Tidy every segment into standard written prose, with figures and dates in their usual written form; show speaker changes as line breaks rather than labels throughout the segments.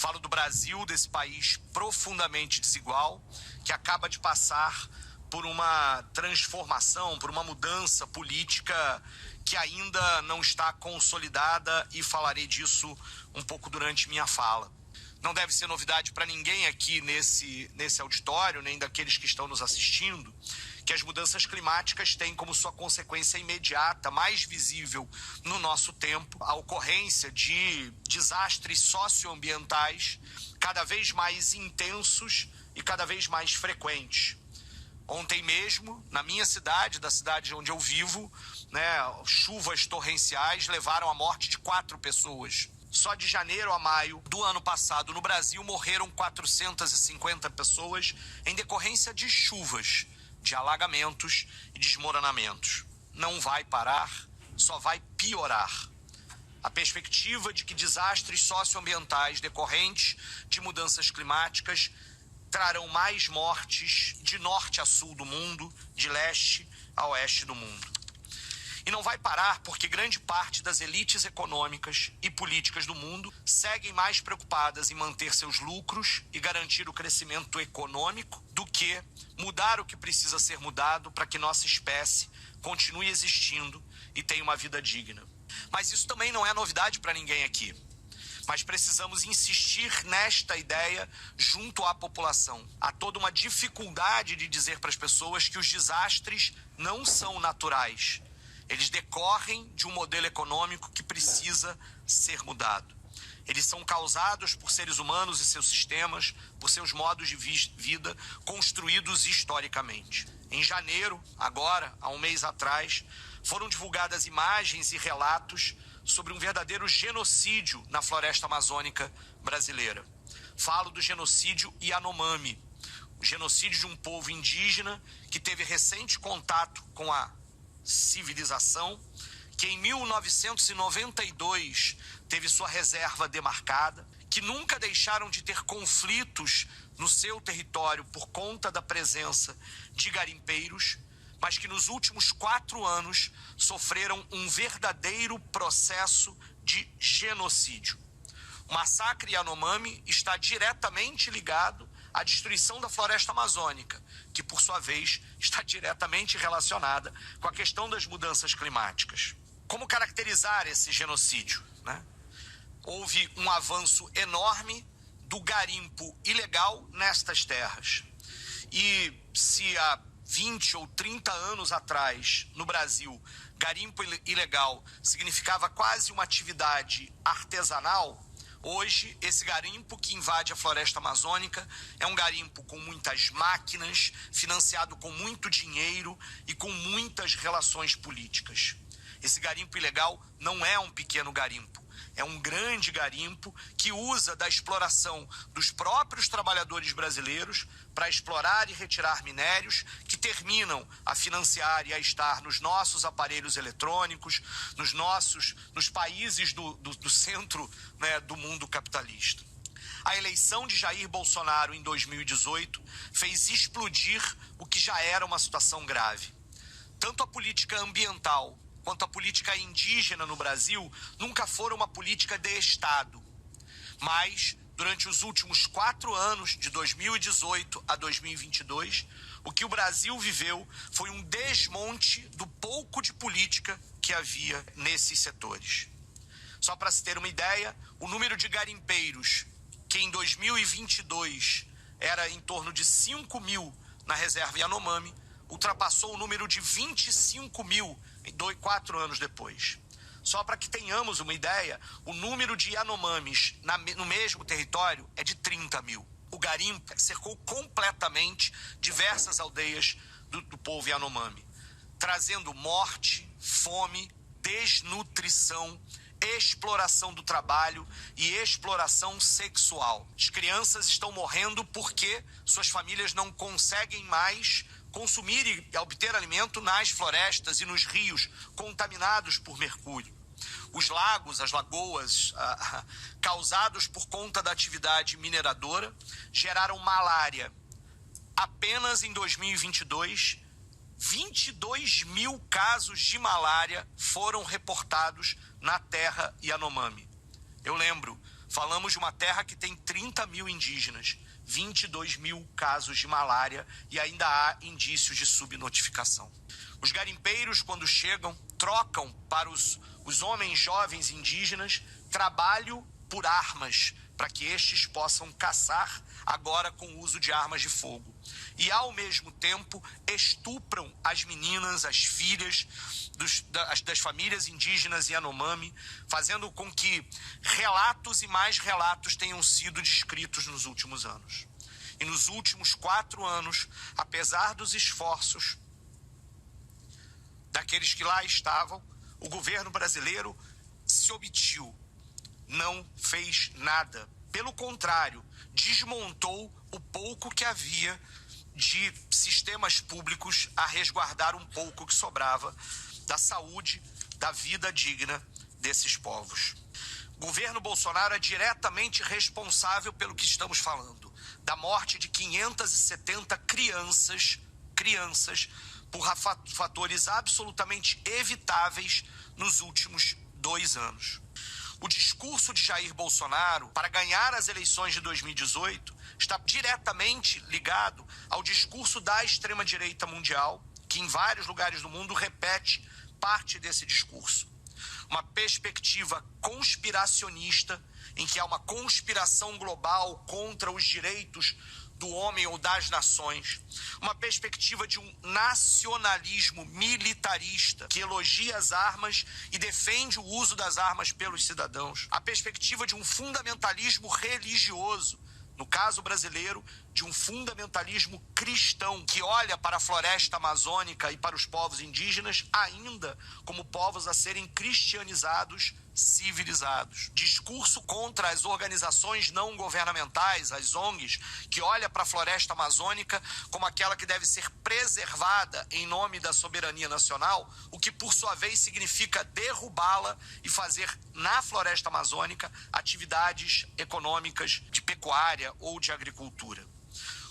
Falo do Brasil, desse país profundamente desigual, que acaba de passar por uma transformação, por uma mudança política que ainda não está consolidada, e falarei disso um pouco durante minha fala. Não deve ser novidade para ninguém aqui nesse auditório, nem daqueles que estão nos assistindo, que as mudanças climáticas têm como sua consequência imediata, mais visível no nosso tempo, a ocorrência de desastres socioambientais cada vez mais intensos e cada vez mais frequentes. Ontem mesmo, na minha cidade, da cidade onde eu vivo, chuvas torrenciais levaram à morte de 4 pessoas. Só de janeiro a maio do ano passado, no Brasil, morreram 450 pessoas em decorrência de chuvas, de alagamentos e desmoronamentos. Não vai parar, só vai piorar. A perspectiva de que desastres socioambientais decorrentes de mudanças climáticas trarão mais mortes de norte a sul do mundo, de leste a oeste do mundo. E não vai parar porque grande parte das elites econômicas e políticas do mundo seguem mais preocupadas em manter seus lucros e garantir o crescimento econômico do que mudar o que precisa ser mudado para que nossa espécie continue existindo e tenha uma vida digna. Mas isso também não é novidade para ninguém aqui. Mas precisamos insistir nesta ideia junto à população. Há toda uma dificuldade de dizer para as pessoas que os desastres não são naturais. Eles decorrem de um modelo econômico que precisa ser mudado. Eles são causados por seres humanos e seus sistemas, por seus modos de vida construídos historicamente. Em janeiro, agora, há um mês atrás, foram divulgadas imagens e relatos sobre um verdadeiro genocídio na floresta amazônica brasileira. Falo do genocídio Yanomami, o genocídio de um povo indígena que teve recente contato com a civilização, que em 1992 teve sua reserva demarcada, que nunca deixaram de ter conflitos no seu território por conta da presença de garimpeiros, mas que nos últimos 4 anos sofreram um verdadeiro processo de genocídio. O massacre Yanomami está diretamente ligado à destruição da floresta amazônica, que, por sua vez, está diretamente relacionada com a questão das mudanças climáticas. Como caracterizar esse genocídio, Houve um avanço enorme do garimpo ilegal nestas terras. E se há 20 ou 30 anos atrás, no Brasil, garimpo ilegal significava quase uma atividade artesanal, hoje, esse garimpo que invade a floresta amazônica é um garimpo com muitas máquinas, financiado com muito dinheiro e com muitas relações políticas. Esse garimpo ilegal não é um pequeno garimpo, é um grande garimpo que usa da exploração dos próprios trabalhadores brasileiros para explorar e retirar minérios que terminam a financiar e a estar nos nossos aparelhos eletrônicos, nos países do centro, do mundo capitalista. A eleição de Jair Bolsonaro em 2018 fez explodir o que já era uma situação grave. Tanto a política ambiental quanto a política indígena no Brasil nunca foram uma política de Estado. Mas, durante os últimos 4 anos, de 2018 a 2022, o que o Brasil viveu foi um desmonte do pouco de política que havia nesses setores. Só para se ter uma ideia, o número de garimpeiros, que em 2022 era em torno de 5 mil na reserva Yanomami, ultrapassou o número de 25 mil 4 anos depois. Só para que tenhamos uma ideia, o número de Yanomamis no mesmo território é de 30 mil. O garimpo cercou completamente diversas aldeias do povo Yanomami, trazendo morte, fome, desnutrição, exploração do trabalho e exploração sexual. As crianças estão morrendo porque suas famílias não conseguem mais consumir e obter alimento nas florestas e nos rios contaminados por mercúrio. Os lagos, as lagoas, causados por conta da atividade mineradora, geraram malária. Apenas em 2022, 22 mil casos de malária foram reportados na terra Yanomami. Eu lembro, falamos de uma terra que tem 30 mil indígenas, 22 mil casos de malária e ainda há indícios de subnotificação. Os garimpeiros, quando chegam, trocam para os homens jovens indígenas trabalho por armas, para que estes possam caçar agora com o uso de armas de fogo. E, ao mesmo tempo, estupram as meninas, as filhas das famílias indígenas Yanomami, fazendo com que relatos e mais relatos tenham sido descritos nos últimos anos. E nos últimos 4 anos, apesar dos esforços daqueles que lá estavam, o governo brasileiro se omitiu, não fez nada. Pelo contrário, desmontou o pouco que havia de sistemas públicos a resguardar um pouco que sobrava da saúde, da vida digna desses povos. O governo Bolsonaro é diretamente responsável pelo que estamos falando, da morte de 570 crianças por fatores absolutamente evitáveis nos últimos 2 anos. O discurso de Jair Bolsonaro para ganhar as eleições de 2018 está diretamente ligado ao discurso da extrema-direita mundial, que em vários lugares do mundo repete parte desse discurso. Uma perspectiva conspiracionista, em que há uma conspiração global contra os direitos do homem ou das nações, uma perspectiva de um nacionalismo militarista que elogia as armas e defende o uso das armas pelos cidadãos, a perspectiva de um fundamentalismo religioso, no caso brasileiro, de um fundamentalismo cristão que olha para a floresta amazônica e para os povos indígenas ainda como povos a serem cristianizados, civilizados. Discurso contra as organizações não governamentais, as ONGs, que olha para a floresta amazônica como aquela que deve ser preservada em nome da soberania nacional, o que por sua vez significa derrubá-la e fazer na floresta amazônica atividades econômicas de pecuária ou de agricultura.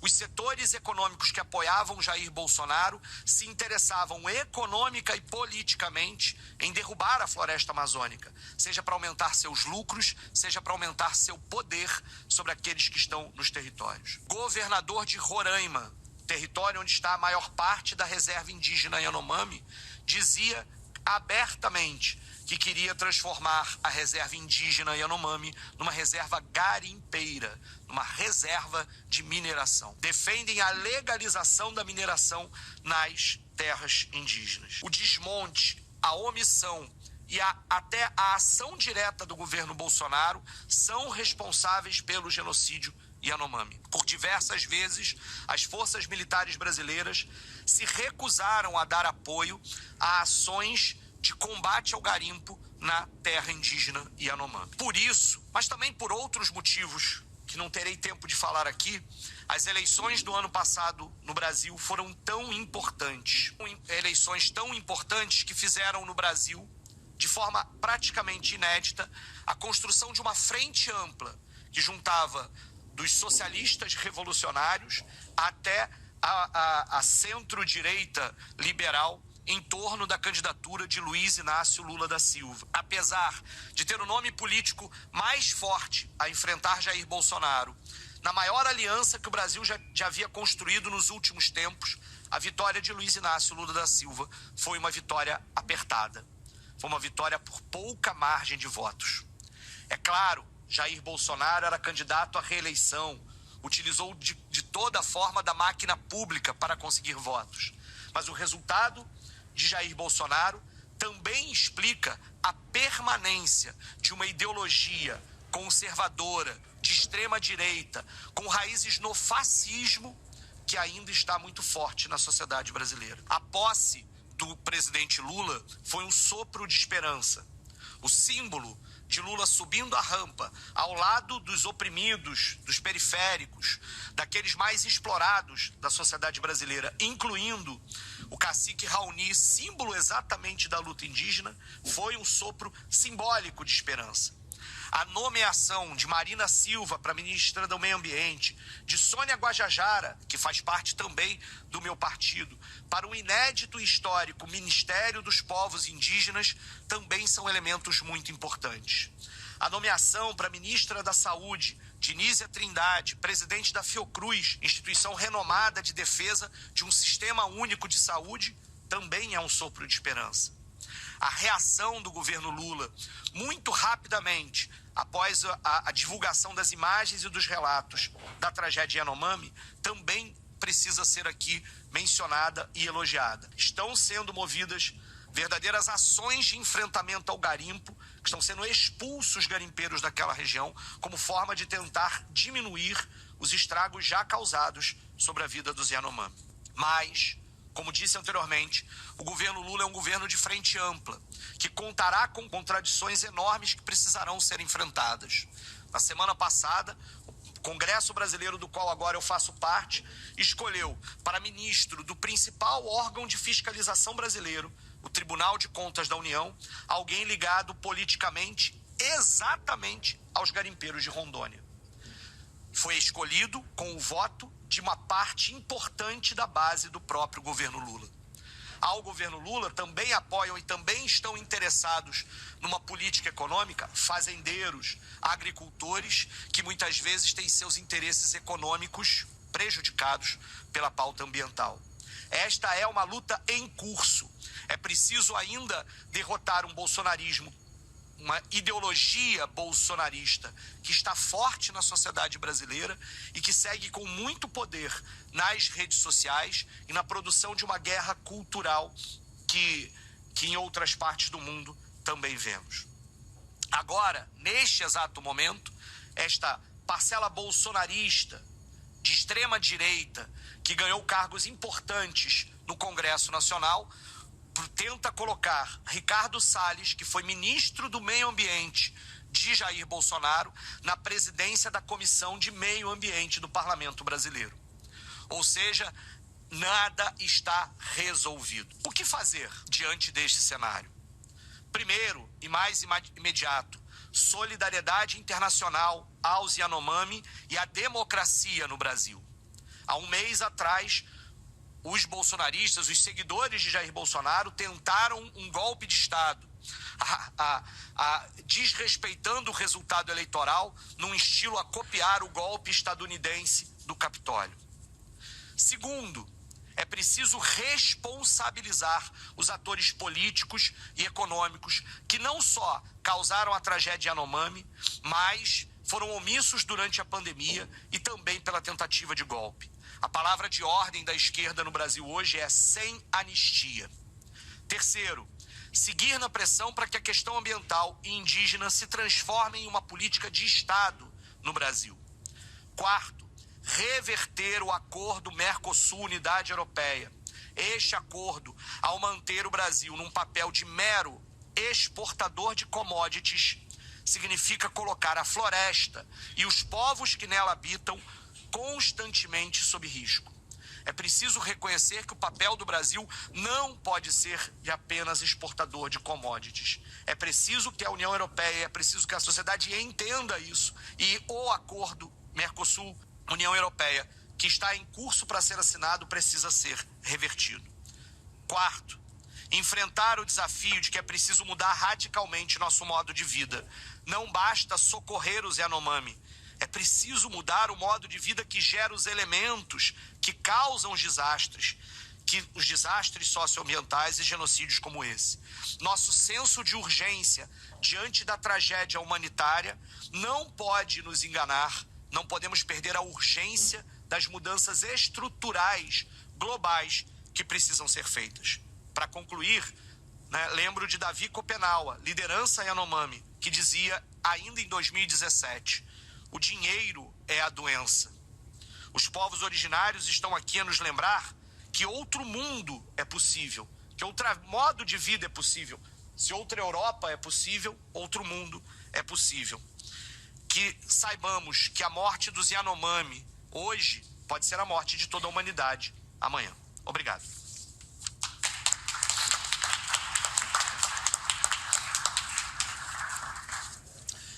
Os setores econômicos que apoiavam Jair Bolsonaro se interessavam econômica e politicamente em derrubar a floresta amazônica, seja para aumentar seus lucros, seja para aumentar seu poder sobre aqueles que estão nos territórios. Governador de Roraima, território onde está a maior parte da reserva indígena Yanomami, dizia abertamente que queria transformar a reserva indígena Yanomami numa reserva garimpeira, numa reserva de mineração. Defendem a legalização da mineração nas terras indígenas. O desmonte, a omissão e até a ação direta do governo Bolsonaro são responsáveis pelo genocídio Yanomami. Por diversas vezes, as forças militares brasileiras se recusaram a dar apoio a ações de combate ao garimpo na terra indígena Yanomami. Por isso, mas também por outros motivos que não terei tempo de falar aqui, as eleições do ano passado no Brasil foram tão importantes. Eleições tão importantes que fizeram no Brasil, de forma praticamente inédita, a construção de uma frente ampla que juntava dos socialistas revolucionários até a centro-direita liberal em torno da candidatura de Luiz Inácio Lula da Silva. Apesar de ter o nome político mais forte a enfrentar Jair Bolsonaro, na maior aliança que o Brasil já havia construído nos últimos tempos, a vitória de Luiz Inácio Lula da Silva foi uma vitória apertada. Foi uma vitória por pouca margem de votos. É claro, Jair Bolsonaro era candidato à reeleição, utilizou de toda a forma da máquina pública para conseguir votos. Mas o resultado de Jair Bolsonaro também explica a permanência de uma ideologia conservadora, de extrema-direita, com raízes no fascismo, que ainda está muito forte na sociedade brasileira. A posse do presidente Lula foi um sopro de esperança. O símbolo de Lula subindo a rampa ao lado dos oprimidos, dos periféricos, daqueles mais explorados da sociedade brasileira, incluindo o cacique Raoni, símbolo exatamente da luta indígena, foi um sopro simbólico de esperança. A nomeação de Marina Silva para ministra do Meio Ambiente, de Sônia Guajajara, que faz parte também do meu partido, para o inédito e histórico Ministério dos Povos Indígenas, também são elementos muito importantes. A nomeação para ministra da Saúde, Dinísia Trindade, presidente da Fiocruz, instituição renomada de defesa de um sistema único de saúde, também é um sopro de esperança. A reação do governo Lula, muito rapidamente, após a divulgação das imagens e dos relatos da tragédia Yanomami, também precisa ser aqui mencionada e elogiada. Estão sendo movidas verdadeiras ações de enfrentamento ao garimpo, que estão sendo expulsos garimpeiros daquela região, como forma de tentar diminuir os estragos já causados sobre a vida dos Yanomami. Mas, como disse anteriormente, o governo Lula é um governo de frente ampla, que contará com contradições enormes que precisarão ser enfrentadas. Na semana passada, o Congresso Brasileiro, do qual agora eu faço parte, escolheu para ministro do principal órgão de fiscalização brasileiro, o Tribunal de Contas da União, alguém ligado politicamente exatamente aos garimpeiros de Rondônia. Foi escolhido com o voto de uma parte importante da base do próprio governo Lula. Ao governo Lula também apoiam e também estão interessados numa política econômica fazendeiros, agricultores, que muitas vezes têm seus interesses econômicos prejudicados pela pauta ambiental. Esta é uma luta em curso. É preciso ainda derrotar um bolsonarismo, uma ideologia bolsonarista que está forte na sociedade brasileira e que segue com muito poder nas redes sociais e na produção de uma guerra cultural que em outras partes do mundo também vemos. Agora, neste exato momento, esta parcela bolsonarista de extrema direita que ganhou cargos importantes no Congresso Nacional tenta colocar Ricardo Salles, que foi ministro do Meio Ambiente de Jair Bolsonaro, na presidência da Comissão de Meio Ambiente do Parlamento Brasileiro. Ou seja, nada está resolvido. O que fazer diante deste cenário? Primeiro, e mais imediato, solidariedade internacional aos Yanomami e à democracia no Brasil. Há um mês atrás, os bolsonaristas, os seguidores de Jair Bolsonaro, tentaram um golpe de Estado, desrespeitando o resultado eleitoral, num estilo a copiar o golpe estadunidense do Capitólio. Segundo, é preciso responsabilizar os atores políticos e econômicos que não só causaram a tragédia Yanomami, mas foram omissos durante a pandemia e também pela tentativa de golpe. A palavra de ordem da esquerda no Brasil hoje é sem anistia. Terceiro, seguir na pressão para que a questão ambiental e indígena se transforme em uma política de Estado no Brasil. Quarto, reverter o acordo Mercosul-Unidade Europeia. Este acordo, ao manter o Brasil num papel de mero exportador de commodities, significa colocar a floresta e os povos que nela habitam constantemente sob risco. É preciso reconhecer que o papel do Brasil não pode ser de apenas exportador de commodities. É preciso que a União Europeia, é preciso que a sociedade entenda isso. E o acordo Mercosul-União Europeia, que está em curso para ser assinado, precisa ser revertido. Quarto, enfrentar o desafio de que é preciso mudar radicalmente nosso modo de vida. Não basta socorrer os Yanomami. É preciso mudar o modo de vida que gera os elementos que causam os desastres socioambientais e genocídios como esse. Nosso senso de urgência diante da tragédia humanitária não pode nos enganar, não podemos perder a urgência das mudanças estruturais globais que precisam ser feitas. Para concluir, lembro de Davi Kopenawa, liderança Yanomami, que dizia ainda em 2017: o dinheiro é a doença. Os povos originários estão aqui a nos lembrar que outro mundo é possível, que outro modo de vida é possível. Se outra Europa é possível, outro mundo é possível. Que saibamos que a morte dos Yanomami hoje pode ser a morte de toda a humanidade amanhã. Obrigado.